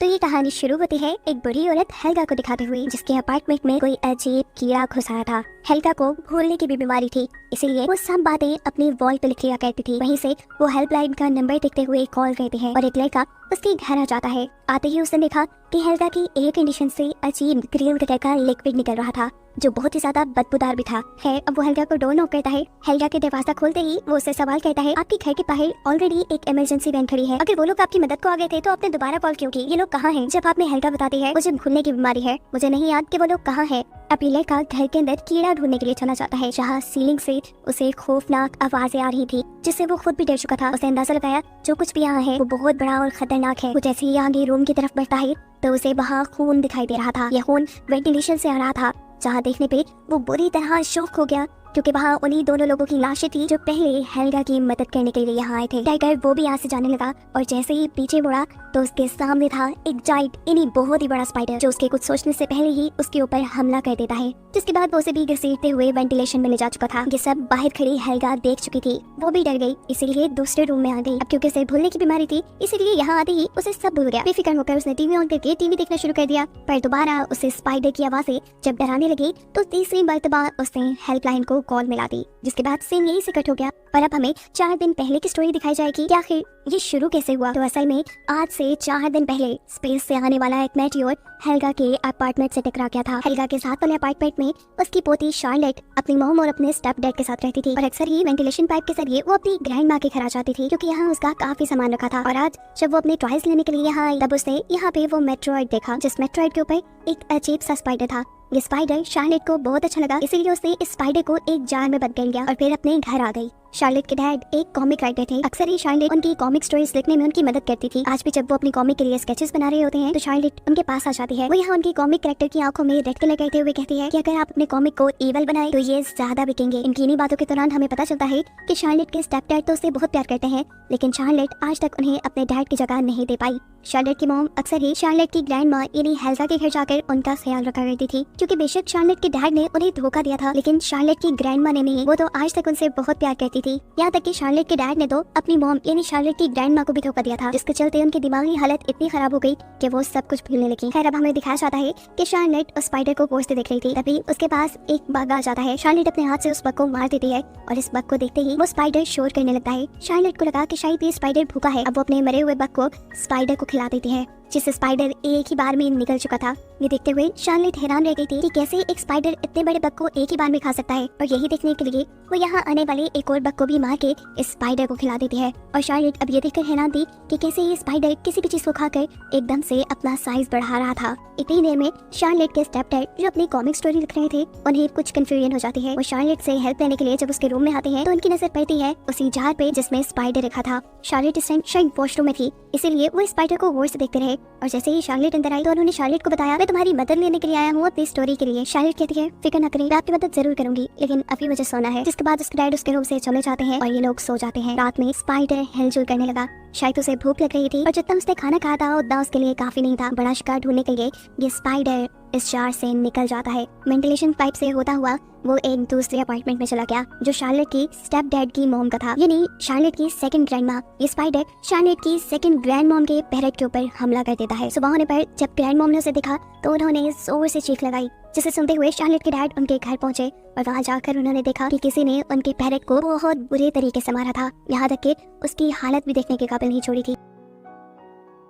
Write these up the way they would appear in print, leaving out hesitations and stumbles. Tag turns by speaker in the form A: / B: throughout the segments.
A: तो ये कहानी शुरू होती है एक बड़ी औरत हेल्गा को दिखाते हुए, जिसके अपार्टमेंट में कोई अजीब कीड़ा घुस आया था। हेल्गा को भूलने की भी बीमारी थी, इसीलिए वो सब बातें अपनी वॉल पे लिख लिया करती थी। वहीं से वो हेल्पलाइन का नंबर देखते हुए कॉल करती है और एक लड़का उसके घर आ जाता है। आते ही उसने देखा कि हेल्गा की एयर कंडीशन से अजीब ग्रीन कलर का लिक्विड निकल रहा था, जो बहुत ही ज्यादा बदबूदार भी था। अब वो हेल्गा को डोर नॉक करता है। हेल्गा के दरवाजा खोलते ही वो उससे सवाल करता है, आपके घर के बाहर ऑलरेडी एक इमरजेंसी वैन खड़ी है, अगर वो लोग आपकी मदद को आ गए थे तो आपने दोबारा कॉल क्यों की? ये लोग कहाँ हैं? जब आपने हेल्गा बताती है मुझे भूलने की बीमारी है, मुझे नहीं याद कि वो लोग कहाँ हैं। अब ये लड़का घर के अंदर कीड़ा ढूंढने के लिए चला जाता है, जहाँ सीलिंग से उसे खौफनाक आवाजें आ रही थी, जिससे वो खुद भी डर चुका था। उसने अंदाजा लगाया जो कुछ भी यहाँ है वो बहुत बड़ा और खतरनाक है। वो जैसे ही आगे रूम की तरफ बढ़ता है तो उसे वहाँ खून दिखाई दे रहा था। यह खून वेंटिलेशन से आ रहा था, जहाँ देखने पे वो बुरी तरह शॉक हो गया, क्योंकि वहाँ उन्हीं दोनों लोगों की लाशें थी जो पहले हेल्गा की मदद करने के लिए यहाँ आए थे। टाइगर वो भी यहाँ से जाने लगा और जैसे ही पीछे मुड़ा तो उसके सामने था एक जाइंट बहुत ही बड़ा स्पाइडर, जो उसके कुछ सोचने से पहले ही उसके ऊपर हमला कर देता है, जिसके बाद वो उसे भी घसीटते हुए वेंटिलेशन में ले जा चुका था। ये सब बाहर खड़ी हेल्गा देख चुकी थी, वो भी डर गई, इसीलिए दूसरे रूम में आ गई। अब क्योंकि उसे भूलने की बीमारी थी, इसीलिए यहाँ आते ही उसे सब भूल गया। बेफिक्र होकर उसने टीवी ऑन करके टीवी देखना शुरू कर दिया, पर दोबारा उसे स्पाइडर की आवाजें जब डराने लगी तो तीसरी मर्तबा उसने हेल्पलाइन को कॉल मिला दी, जिसके बाद सीन यही से कट हो गया। और अब हमें 4 दिन पहले की स्टोरी दिखाई जाएगी कि आखिर ये शुरू कैसे हुआ। तो असल में आज से 4 दिन पहले स्पेस से आने वाला एक मेटियोर हेल्गा के अपार्टमेंट से टकरा गया था। हेल्गा के साथ वाले अपार्टमेंट में उसकी पोती शार्लेट अपनी मॉम और अपने स्टेप डैड के साथ रहती थी, और अक्सर ही वेंटिलेशन पाइप के जरिए वो अपनी ग्रैंड माँ के घर आ जाती थी, क्योंकि यहाँ उसका काफी सामान रखा था। और आज जब वो अपने टॉयज लेने के लिए यहाँ आई, तब उसने यहाँ पे वो मेट्रॉइड देखा, जिस मेट्रॉइड के ऊपर एक अजीब सा स्पाइडर था। ये स्पाइडर शार्लेट को बहुत अच्छा लगा, इसीलिए उसने इस स्पाइडर को एक जार में बंद कर लिया और फिर अपने घर आ गई। शार्लेट के डैड एक कॉमिक राइटर थे, अक्सर ही शार्लेट उनकी कॉमिक स्टोरीज लिखने में उनकी मदद करती थी। आज भी जब वो अपनी कॉमिक के लिए स्केचेस बना रहे होते हैं तो शार्लेट उनके पास आ जाती है। वो यहाँ उनकी कॉमिक कैरेक्टर की आंखों में रेड कलर करते हुए कहती है कि अगर आप अपने कॉमिक को इवल बनाए तो ये ज्यादा बिकेंगे। इनकी इन्हीं बातों के दौरान हमें पता चलता है कि शार्लेट के स्टेप डैड तो उसे बहुत प्यार करते हैं, लेकिन शार्लेट आज तक उन्हें अपने डैड की जगह नहीं दे पाई। शार्लेट की मॉम अक्सर ही शार्लेट की ग्रैंड माँ यानी हेल्गा के घर जाकर उनका ख्याल रखा करती थी, क्योंकि बेशक शार्लेट के डैड ने उन्हें धोखा दिया था, लेकिन शार्लेट की ग्रैंड माँ ने नहीं, वो तो आज तक उनसे बहुत प्यार करती थी। यहाँ तक कि शार्लेट के डैड ने तो अपनी मॉम यानी शार्लेट की ग्रैंड माँ को भी धोखा दिया था, जिसके चलते उनकी दिमागी हालत इतनी खराब हो गई कि वो सब कुछ भूलने लगी। खैर अब हमें दिखाया जाता है कि शार्लेट उस स्पाइडर को पोंछते देख रही थी, तभी उसके पास एक बग आ जाता है। शार्लेट अपने हाथ से उस बग को मार देती है और इस बग को देखते ही वो स्पाइडर शोर करने लगता है। शार्लेट को लगा कि शायद ये स्पाइडर भूखा है। अब वो अपने मरे हुए बग को स्पाइडर को खिला देती है, जिससे स्पाइडर एक ही बार में निकल चुका था। ये देखते हुए शार्लेट हैरान रह गई थी कि कैसे एक स्पाइडर इतने बड़े बग को एक ही बार में खा सकता है, और यही देखने के लिए वो यहाँ आने वाले एक और बग को भी मार के इस स्पाइडर को खिला देती है। और शार्लेट अब ये देखकर हैरान थी कि कैसे ये स्पाइडर किसी भी चीज को खाकर एकदम से अपना साइज बढ़ा रहा था। इतनी देर में शार्लेट के स्टेप डैड जो अपनी कॉमिक स्टोरी लिख रहे थे उन्हें कुछ कंफ्यूजन हो जाती है। वो शार्लेट से हेल्प लेने के लिए जब उसके रूम में आते हैं तो उनकी नजर पड़ती है उसी जार पे जिसमें स्पाइडर रखा था। शार्लेट इस टाइम शायद वॉशरूम में थी, इसीलिए वो स्पाइडर को गौर से देखते रहे, और जैसे ही शार्लेट अंदर आई तो उन्होंने शार्लेट को बताया, मैं तुम्हारी मदद लेने के लिए आया हूँ अपनी स्टोरी के लिए। शार्लेट कहती है, फिक्र न करें, मैं आपकी मदद जरूर करूंगी, लेकिन अभी मुझे सोना है। जिसके बाद उसके डैड उसके रूम से चले जाते हैं और ये लोग सो जाते हैं। रात में स्पाइडर हिलजुल करने लगा, शायद उसे भूख लग रही थी और जितना उसने खाना खाया था उतना उसके लिए काफी नहीं था। बड़ा शिकार ढूंढने के लिए ये स्पाइडर इस जार से निकल जाता है। वेंटिलेशन पाइप से होता हुआ वो एक दूसरे अपार्टमेंट में चला गया, जो शार्लेट की स्टेप डैड की मॉम का था, यानी शार्लेट की सेकंड ग्रैंड माँ। ये स्पाइडर शार्लेट की सेकंड ग्रैंड मॉम के पैरेट के ऊपर हमला कर देता है। सुबह होने पर जब ग्रैंड मॉम ने उसे देखा तो उन्होंने जोर से चीख लगाई, जिसे सुनते हुए शार्लेट के डैड उनके घर पहुंचे और वहां जाकर उन्होंने देखा कि किसी ने उनके पैरेट को बहुत बुरे तरीके से मारा था, यहाँ तक कि उसकी हालत भी देखने के काबिल नहीं छोड़ी थी।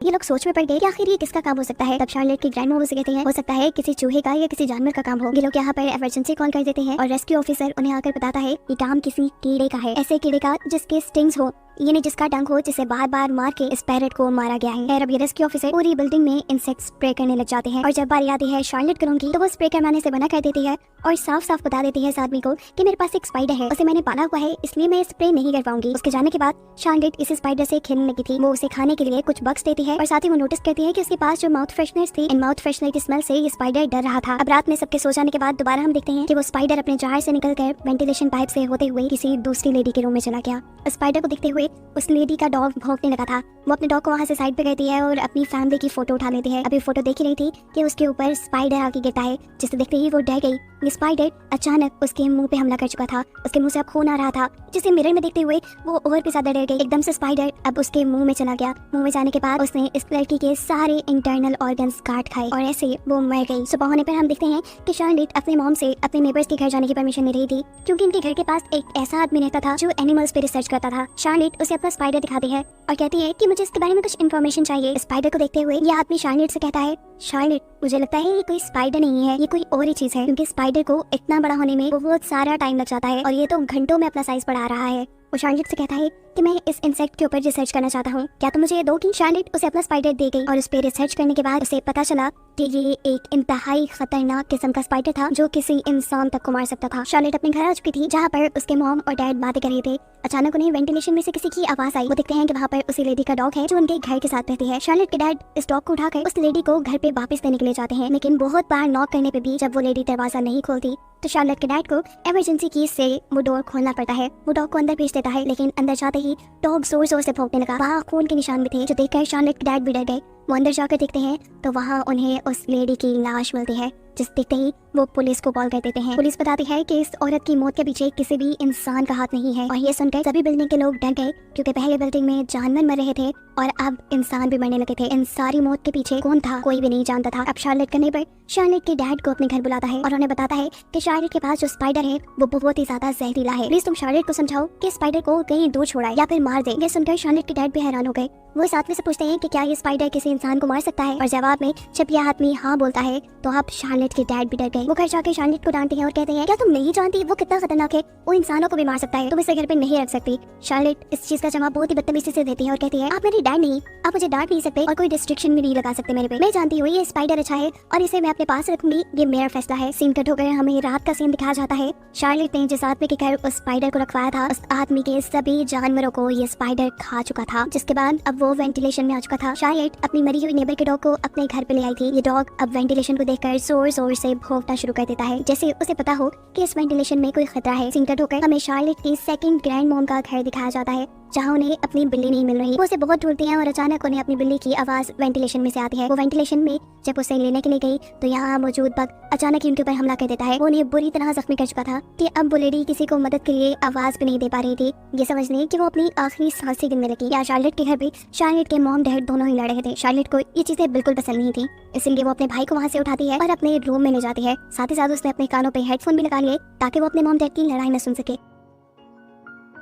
A: ये लोग सोच में पड़ गए कि आखिर ये किसका काम हो सकता है। तब शार्लेट की ग्रैंड मॉम उसे कहते हैं, हो सकता है किसी चूहे का या किसी जानवर का काम हो। ये लोग यहाँ पर इमरजेंसी कॉल कर देते हैं और रेस्क्यू ऑफिसर उन्हें आकर बताता है ये काम किसी कीड़े का है, ऐसे कीड़े का जिसके स्टिंग्स हो, यानी जिसका डंक हो, जिसे बार बार मार के इस पैरेट को मारा गया है। अब ये रेस्क्यू ऑफिसर पूरी बिल्डिंग में इंसेक्ट स्प्रे करने लग जाते हैं, और जब बारी आती है शार्लेट के रूम की तो वो स्प्रे करवाने से मना कर देती है और साफ साफ बता देती है इस आदमी को कि मेरे पास एक स्पाइडर है, उसे मैंने पाला हुआ है, इसलिए मैं स्प्रे नहीं कर पाऊंगी। उसके जाने के बाद शार्लेट इस स्पाइडर से खेलने लगी थी। वो उसे खाने के लिए कुछ बग्स देती है और साथ ही वो नोटिस करती है कि उसके पास जो माउथ फ्रेशनर्स थी, इन माउथ फ्रेशनर की स्मेल से ये स्पाइडर डर रहा था। अब रात में सबके सो जाने के बाद दोबारा हम देखते हैं कि वो स्पाइडर अपने जार से निकलकर वेंटिलेशन पाइप से होते हुए किसी दूसरी लेडी के रूम में चला गया। स्पाइडर को देखते हुए उस लेडी का डॉग भौंकने लगा था। वो अपने डॉग को वहाँ से साइड पे करती है और अपनी फैमिली की फोटो उठा लेती है। अभी फोटो देख ही रही थी कि उसके ऊपर स्पाइडर आके गिरता है, जिसे देखते ही वो डर गई। ये स्पाइडर अचानक उसके मुंह पे हमला कर चुका था। उसके मुंह से अब खून आ रहा था, जिसे मिरर में देखते हुए वो और भी ज्यादा डर गई। एकदम से स्पाइडर अब उसके मुंह में चला गया। मुंह में जाने के बाद उसने इस लड़की के सारे इंटरनल ऑर्गन्स काट खाए और ऐसे वो मर गई। सुबह होने पर हम देखते हैं कि शार्लेट अपने मॉम से अपने नेबर्स के घर जाने की परमिशन ले रही थी, क्योंकि इनके घर के पास एक ऐसा आदमी रहता था जो एनिमल्स पे रिसर्च करता था। शार्लेट उसे अपना स्पाइडर दिखाती है और कहती है कि मुझे इसके बारे में कुछ इन्फॉर्मेशन चाहिए। स्पाइडर को देखते हुए यह आदमी शार्लेट से कहता है, शार्लेट मुझे लगता है ये कोई स्पाइडर नहीं है, ये कोई और ही चीज है, क्योंकि स्पाइडर को इतना बड़ा होने में बहुत सारा टाइम लग जाता है और ये तो घंटों में अपना साइज बढ़ा रहा है। वो शार्लेट से कहता है कि मैं इस इंसेक्ट के ऊपर रिसर्च करना चाहता हूँ, क्या तुम मुझे ये दो? कि शार्लेट उसे अपना स्पाइडर दे गई और उस पर रिसर्च करने के बाद उसे पता चला कि ये एक इंतहाई खतरनाक किस्म का स्पाइडर था जो किसी इंसान तक को मार सकता था। शार्लेट अपने घर आ चुकी थी, जहाँ पर उसके मॉम और डैड बातें कर रहे थे। अचानक उन्हें वेंटिलेशन में से किसी की आवाज आई। वो देखते हैं कि वहाँ पर उसी लेडी का डॉग है जो उनके घर के साथ रहती है। शार्लेट के डैड इस डॉग को उठाकर उस लेडी को घर पे वापस देने के लिए जाते हैं, लेकिन बहुत बार नॉक करने पे भी जब वो लेडी दरवाजा नहीं खोलती तो शार्लेट के डैड को इमरजेंसी की से वो डोर खोलना पड़ता है। वो डॉग को अंदर भेज देता है, लेकिन अंदर जाते ही डॉग जोर जोर से भौंकने लगा। वहाँ खून के निशान भी थे, जो देखकर शार्लेट के डैड भी डर गए। वो अंदर जाकर देखते हैं तो वहाँ उन्हें उस लेडी की लाश मिलती है, जिस देखते ही वो पुलिस को कॉल कर देते हैं। पुलिस बताती है कि इस औरत की मौत के पीछे किसी भी इंसान का हाथ नहीं है। और ये सुनकर सभी बिल्डिंग के लोग डर गए, क्योंकि पहले बिल्डिंग में जानवर मर रहे थे और अब इंसान भी मरने लगे थे। इन सारी मौत के पीछे कौन था कोई भी नहीं जानता था। अब शार्लेट का नेबर शार्लेट के डैड को अपने घर बुलाता है और उन्हें बताता है कि शार्लेट के पास जो स्पाइडर है वो बहुत ही ज्यादा जहरीला है। प्लीज तुम शार्लेट को समझाओ कि स्पाइडर को कहीं दूर छोड़ाए या फिर मार दे। ये सुनकर शार्लेट के डैड भी हैरान हो गए। वो इस आदमी से पूछते हैं कि क्या ये स्पाइडर किसी इंसान को मार सकता है, और जवाब में जब यह आदमी हाँ बोलता है तो अब शार्लेट के डैड भी डर गए। वो घर जाके शार्लेट को डांटते हैं और कहते हैं, क्या तुम नहीं जानती वो कितना खतरनाक है, वो इंसानों को भी मार सकता है, तुम इसे घर पे नहीं रख सकती। शार्लेट इस चीज का जवाब बहुत ही बदतमीजी से देती है और कहती है, आप मेरी डैड नहीं, आप मुझे डांट नहीं सकते और कोई रिस्ट्रिक्शन भी नहीं लगा सकते मेरे पे। मैं जानती हूँ ये स्पाइडर अच्छा है और इसे मैं अपने पास रखूंगी, ये मेरा फैसला है। सीन कट होकर हमें रात का सीन दिखाया जाता है। शार्लेट ने जिस आदमी के घर उस स्पाइडर को रखवाया था, उस आदमी के सभी जानवरों को ये स्पाइडर खा चुका था, जिसके बाद अब वो वेंटिलेशन में आ चुका था। शार्लेट अपनी मरी हुई नेबर के डॉग को अपने घर पे ले आई थी। ये डॉग अब वेंटिलेशन को देखकर जोर जोर से भौंकना शुरू कर देता है, जैसे उसे पता हो कि इस वेंटिलेशन में कोई खतरा है। सीन कट होकर हमें शार्लेट की सेकंड ग्रैंड मॉम का घर दिखाया जाता है, जहाँ उन्हें अपनी बिल्ली नहीं मिल रही। वो उसे बहुत ढूंढती हैं और अचानक उन्हें अपनी बिल्ली की आवाज वेंटिलेशन में से आती है। वो वेंटिलेशन में जब उसे लेने के लिए गई तो यहाँ मौजूद बग अचानक ही उनके ऊपर हमला कर देता है। वो उन्हें बुरी तरह जख्मी कर चुका था कि अब वो लेडी किसी को मदद के लिए आवाज भी नहीं दे पा रही थी। ये समझने कि वो अपनी आखिरी सांसें गिनने लगी। या शार्लेट के घर पे शार्लेट के मॉम डैड दोनों ही लड़ रहे थे। शार्लेट को ये चीजें बिल्कुल पसंद नहीं थी, इसलिए वो अपने भाई को वहाँ से उठाती है और अपने रूम में ले जाती है। साथ ही साथ उसने अपने कानों पे हेडफोन भी लगा लिए ताकि वो अपने मॉम डैड की लड़ाई न सुन सके।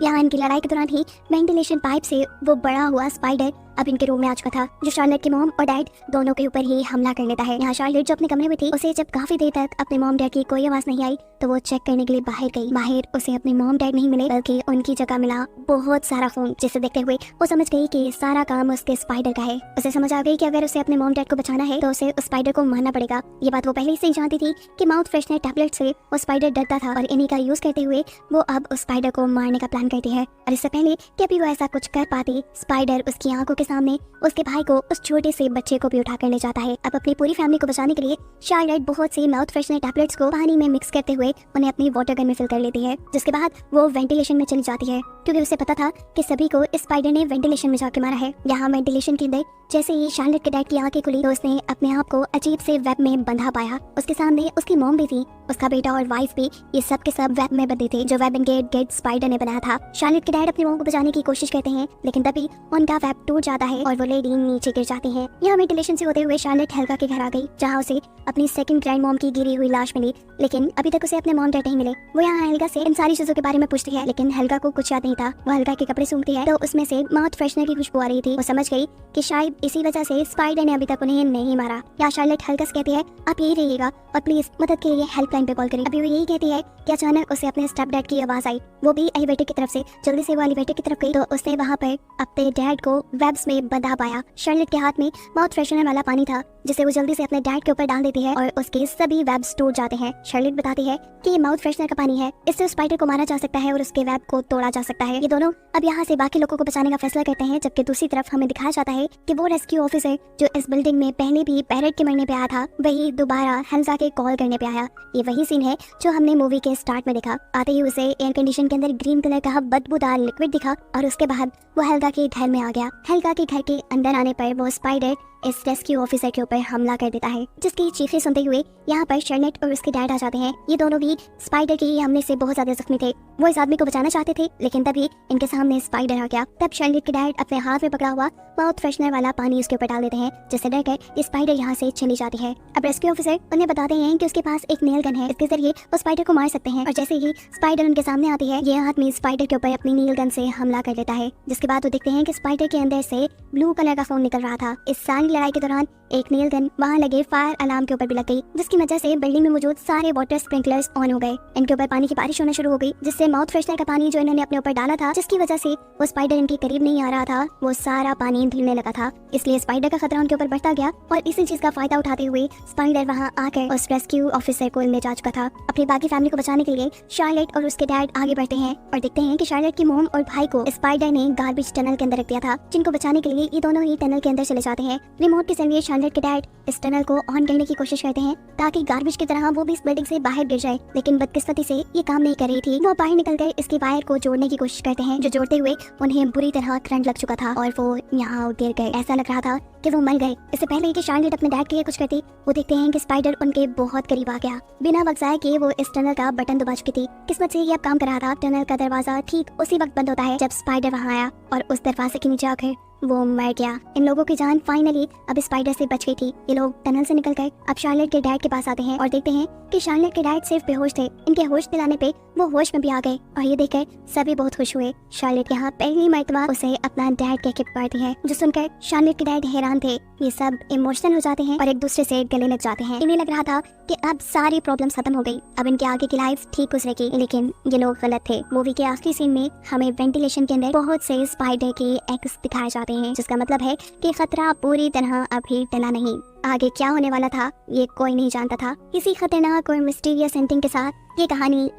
A: यहाँ इनकी लड़ाई के दौरान ही वेंटिलेशन पाइप से वो बड़ा हुआ स्पाइडर अब इनके रूम में आ चुका था, जो शार्लेट के मॉम और डैड दोनों के ऊपर ही हमला कर लेता है। यहाँ शार्लेट जो अपने कमरे में थी, उसे जब काफी देर तक अपने मॉम डैड की कोई आवाज नहीं आई तो वो चेक करने के लिए बाहर गई। बाहर उसे अपने मॉम डैड नहीं मिले, बल्कि उनकी जगह मिला बहुत सारा खून, जिसे देखते हुए वो समझ गई कि सारा काम उसके स्पाइडर का है। उसे समझ आ गई कि अगर उसे अपने मॉम डैड को बचाना है तो उसे उस स्पाइडर को मारना पड़ेगा। ये बात वो पहले से ही जानती थी कि माउथ फ्रेशनर टैबलेट से वो स्पाइडर डरता था और इन्हीं का यूज करते हुए वो अब उस स्पाइडर को मारने का प्लान करती है। और इससे पहले कि अभी वो ऐसा कुछ कर पाती, स्पाइडर उसकी आंखों के सामने उसके भाई को, उस छोटे से बच्चे को भी उठा कर ले जाता है। अब अपनी पूरी फैमिली को बचाने के लिए शार्लेट बहुत से माउथ फ्रेशनर टैबलेट्स को पानी में मिक्स करते हुए उन्हें अपनी वाटर गन में फिल कर लेती है, जिसके बाद वो वेंटिलेशन में चली जाती है, क्योंकि उसे पता था कि सभी को इस स्पाइडर ने वेंटिलेशन में जाके मारा है। यहाँ वेंटिलेशन के अंदर जैसे ही शार्लेट के डैड की आंखें खुली तो उसने अपने आप को अजीब से वेब में बंधा पाया। उसके सामने उसकी मॉम भी थी, उसका बेटा और वाइफ भी, ये सब के सब वेब में बंधे थे, जो वेब इनके डेड स्पाइडर ने बनाया था। शार्लेट के डैड अपनी मॉम को बचाने की कोशिश करते हैं, लेकिन तभी उनका वेब टूट जाता है और वो लेडी नीचे गिर जाती है। यहाँ वेंटिलेशन से होते हुए शार्लेट हेल्गा के घर आ गई, जहाँ उसे अपनी सेकंड ग्रैंड मॉम की गिरी हुई लाश मिली, लेकिन अभी तक उसे अपने मॉम डैड नहीं मिले। वो यहाँ हेल्गा से इन सारी चीजों के बारे में पूछती है, लेकिन हेल्गा को कुछ याद नहीं था। वो हेल्गा के कपड़े सूंघती है तो उसमें से माउथ फ्रेशनर की खुशबू आ रही थी। वो समझ गई कि शायद इसी वजह से स्पाइडर ने अभी तक उन्हें नहीं मारा। या शार्लेट हेल्गा से कहती है, आप यही रहिएगा और प्लीज मदद के लिए हेल्पलाइन पे कॉल करें। अभी वो यही कहती है कि अचानक उसे अपने स्टेप डैड की आवाज आई। वो भी एलिवेटर की तरफ से जल्दी से वो एलिवेटर की तरफ गई तो उसने वहाँ पर अपने डैड को वेब्स में बंधा पाया। शार्लेट के हाथ में माउथ फ्रेशनर वाला पानी था, जिसे वो जल्दी से अपने डैड के ऊपर डाल देती है और उसके सभी वेब्स टूट जाते हैं। शार्लेट बताती है कि ये माउथ फ्रेशनर का पानी है, इससे स्पाइडर को मारा जा सकता है और उसके वेब को तोड़ा जा सकता है। ये दोनों अब यहाँ से बाकी लोगों को बचाने का फैसला करते हैं, जबकि दूसरी तरफ हमें दिखाया जाता है कि वो रेस्क्यू ऑफिसर जो इस बिल्डिंग में पहले भी पैरेट के मरने पे आया था, वही दोबारा हेल्गा के कॉल करने पे आया। ये वही सीन है जो हमने मूवी के स्टार्ट में देखा। आते ही उसे एयर कंडीशन के अंदर ग्रीन कलर का बदबूदार लिक्विड दिखा और उसके बाद वो हेल्गा के घर में आ गया। हेल्गा के घर के अंदर आने पर वो स्पाइडर इस रेस्क्यू ऑफिसर के ऊपर हमला कर देता है, जिसकी चीखें सुनते हुए यहाँ पर शार्लेट और उसके डैड आ जाते हैं। ये दोनों भी स्पाइडर के हमले से बहुत ज्यादा जख्मी थे। वो इस आदमी को बचाना चाहते थे, लेकिन तभी इनके सामने स्पाइडर आ गया। तब शार्लेट के डैड अपने हाथ में पकड़ा हुआ माउथ फ्रेशनर वाला पानी उसके ऊपर डाल देते हैं, जिससे डरकर स्पाइडर यहाँ से चली जाती है। अब रेस्क्यू ऑफिसर उन्हें बताते हैं कि उसके पास एक नेल गन है, इसके जरिए वो स्पाइडर को मार सकते हैं। और जैसे ही स्पाइडर उनके सामने आती है, ये आदमी स्पाइडर के ऊपर अपनी नेल गन से हमला कर देता है, जिसके बाद वो देखते हैं कि स्पाइडर के अंदर से ब्लू कलर का फोन निकल रहा था। इस सारी लड़ाई के दौरान एक नेल गन वहाँ लगे फायर अलार्म के ऊपर भी लग गई, जिसकी वजह से बिल्डिंग में मौजूद सारे वाटर स्प्रिंकलर्स ऑन हो गए। इनके ऊपर पानी की बारिश होना शुरू हो गई, जिससे माउथ फ्रेशनर का पानी जो इन्होंने अपने ऊपर डाला था, जिसकी वजह से वो स्पाइडर इनके करीब नहीं आ रहा था, वो सारा पानी धुलने लगा था। इसलिए स्पाइडर का खतरा उनके ऊपर बढ़ता गया और इसी चीज का फायदा उठाते हुए स्पाइडर वहाँ आकर उस रेस्क्यू ऑफिसर को ले जा चुका था। अपनी बाकी फैमिली को बचाने के लिए शार्लेट और उसके डैड आगे बढ़ते हैं और देखते हैं कि शार्लेट की मोम और भाई को स्पाइडर ने गार्बेज टनल के अंदर रख दिया था, जिनको बचाने के लिए ये दोनों ही टनल के अंदर चले जाते हैं। रिमोट के जरिए शार्लेट के डैड इस टनल को ऑन करने की कोशिश करते हैं ताकि गार्बेज की तरह वो भी इस बिल्डिंग से बाहर गिर जाए, लेकिन बदकिस्मती से ये काम नहीं कर रही थी। वो बाहर निकलकर इसकी वायर को जोड़ने की कोशिश करते हैं, जो जोड़ते हुए उन्हें बुरी तरह करंट लग चुका था और वो यहाँ गिर गए। ऐसा लग रहा था कि वो मर गए। इससे पहले कि शार्लेट अपने डैड के लिए कुछ करती, वो देखते हैं कि स्पाइडर उनके बहुत करीब आ गया। बिना वक्त जाए कि वो इस टनल का बटन दबा चुकी थी। किस्मत से ये अब काम कर रहा था। टनल का दरवाजा ठीक उसी वक्त बंद होता है जब स्पाइडर वहाँ आया और उस दरवाजे के नीचे आकर वो मर गया। इन लोगों की जान फाइनली अब स्पाइडर से बच गई थी। ये लोग टनल से निकलकर अब शार्लेट के डैड के पास आते हैं और देखते हैं कि शार्लेट के डैड सिर्फ बेहोश थे। इनके होश दिलाने पे वो होश में भी आ गए और ये देखकर सभी बहुत खुश हुए। शार्लेट यहाँ पहली मर्तबा उसे अपना डैड कह के पुकारती है, जो सुनकर शार्लेट के डैड हैरान थे। ये सब इमोशनल हो जाते हैं और एक दूसरे से गले लग जाते हैं। इन्हें लग रहा था कि अब सारी प्रॉब्लम्स खत्म हो गई, अब इनके आगे की लाइफ ठीक गुजरेगी, लेकिन ये लोग गलत थे। मूवी के आखिरी सीन में हमें वेंटिलेशन के अंदर बहुत से स्पाइडर के एग्स दिखाए जाते हैं, जिसका मतलब है कि खतरा पूरी तरह अभी टला नहीं। आगे क्या होने वाला था ये कोई नहीं जानता था। इसी खतरनाक और मिस्टीरियस एंडिंग के साथ ये कहानी